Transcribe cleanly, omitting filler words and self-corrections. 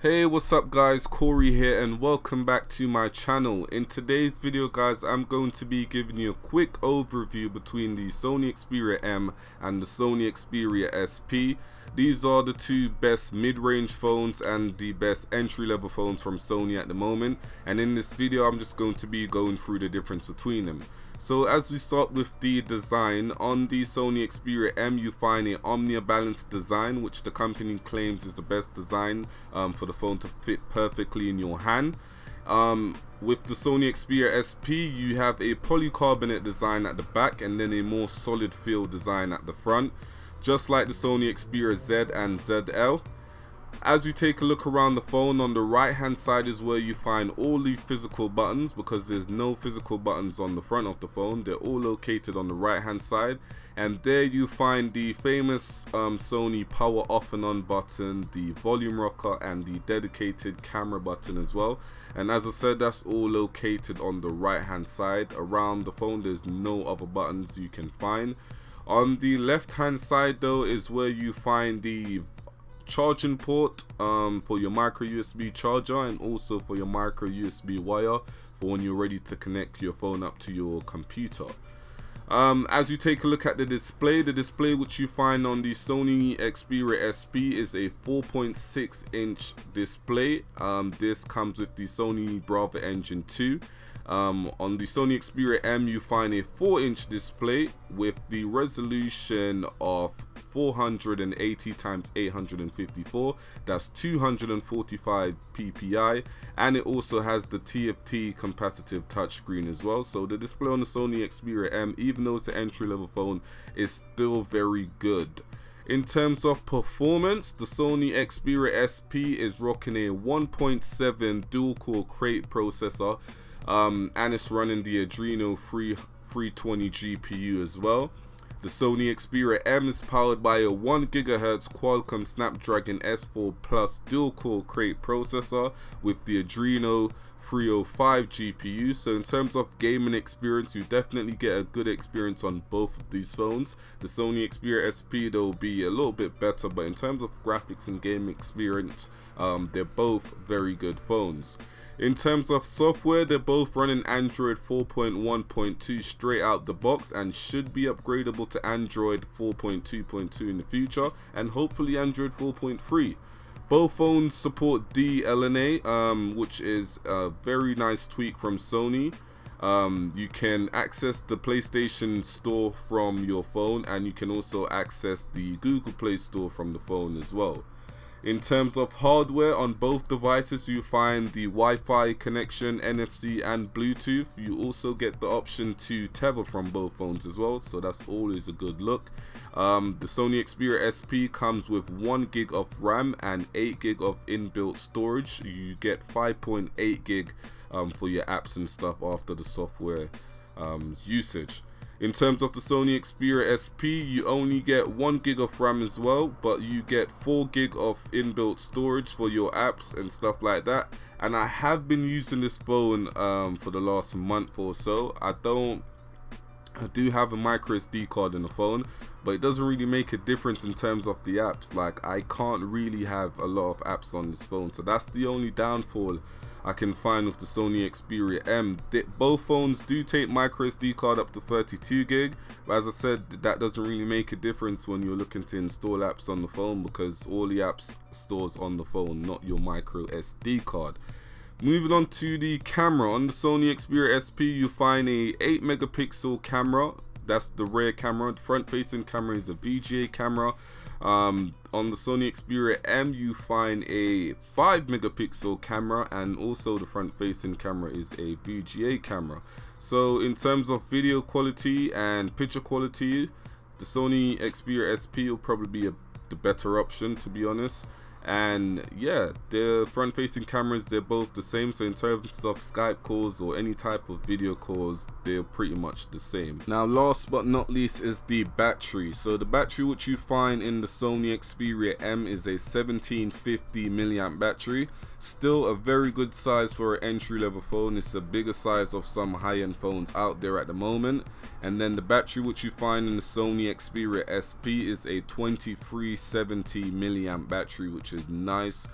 Hey, what's up guys, Corey here and welcome back to my channel. In today's video guys, I'm going to be giving you a quick overview between the Sony Xperia M and the Sony Xperia SP. These are the two best mid-range phones and the best entry-level phones from Sony at the moment, and in this video I'm just going to be going through the difference between them. So as we start with the design, on the Sony Xperia M you find a Omnia balanced design, which the company claims is the best design for the phone to fit perfectly in your hand. With the Sony Xperia SP you have a polycarbonate design at the back and then a more solid feel design at the front, just like the Sony Xperia Z and ZL. As you take a look around the phone, on the right hand side is where you find all the physical buttons, because there's no physical buttons on the front of the phone. They're all located on the right hand side, and there you find the famous Sony power off and on button, the volume rocker, and the dedicated camera button as well. And as I said, that's all located on the right hand side. Around the phone there's no other buttons you can find. On the left hand side though is where you find the charging port for your micro USB charger, and also for your micro USB wire for when you're ready to connect your phone up to your computer. As you take a look at the display which you find on the Sony Xperia SP is a 4.6 inch display. This comes with the Sony Bravo Engine 2. On the Sony Xperia M you find a 4-inch display with the resolution of 480 x 854, that's 245 ppi, and it also has the TFT capacitive touchscreen as well. So the display on the Sony Xperia M, even though it's an entry-level phone, is still very good. In terms of performance, the Sony Xperia SP is rocking a 1.7 dual-core Crate processor, and it's running the Adreno 320 GPU as well. The Sony Xperia M is powered by a 1 GHz Qualcomm Snapdragon S4 Plus dual-core Crate processor with the Adreno 305 GPU. So in terms of gaming experience, you definitely get a good experience on both of these phones. The Sony Xperia SP though will be a little bit better, but in terms of graphics and gaming experience, they're both very good phones. In terms of software, they're both running Android 4.1.2 straight out the box and should be upgradable to Android 4.2.2 in the future, and hopefully Android 4.3. Both phones support DLNA, which is a very nice tweak from Sony. You can access the PlayStation Store from your phone, and you can also access the Google Play Store from the phone as well. In terms of hardware, on both devices you find the Wi-Fi connection, NFC and Bluetooth. You also get the option to tether from both phones as well, so that's always a good look. The Sony Xperia SP comes with 1 gig of RAM and 8 gig of inbuilt storage. You get 5.8 gig for your apps and stuff after the software usage. In terms of the Sony Xperia SP, you only get 1 gig of RAM as well, but you get 4 gig of inbuilt storage for your apps and stuff like that. And I have been using this phone for the last month or so. I do have a micro SD card in the phone, but it doesn't really make a difference in terms of the apps. Like, I can't really have a lot of apps on this phone, so that's the only downfall I can find with the Sony Xperia M. Both phones do take micro SD card up to 32 gig, but as I said, that doesn't really make a difference when you're looking to install apps on the phone, because all the apps stores on the phone, not your micro SD card. Moving on to the camera, on the Sony Xperia SP you find a 8 megapixel camera. That's the rear camera. The front facing camera is a VGA camera. On the Sony Xperia M you find a 5 megapixel camera, and also the front facing camera is a VGA camera. So in terms of video quality and picture quality, the Sony Xperia SP will probably be the better option, to be honest. And yeah, the front facing cameras, they're both the same, so in terms of Skype calls or any type of video calls, they're pretty much the same. Now last but not least is the battery. So the battery which you find in the Sony Xperia M is a 1750 milliamp battery. Still a very good size for an entry level phone. It's a bigger size of some high-end phones out there at the moment. And then the battery which you find in the Sony Xperia SP is a 2370 milliamp battery, which is nice.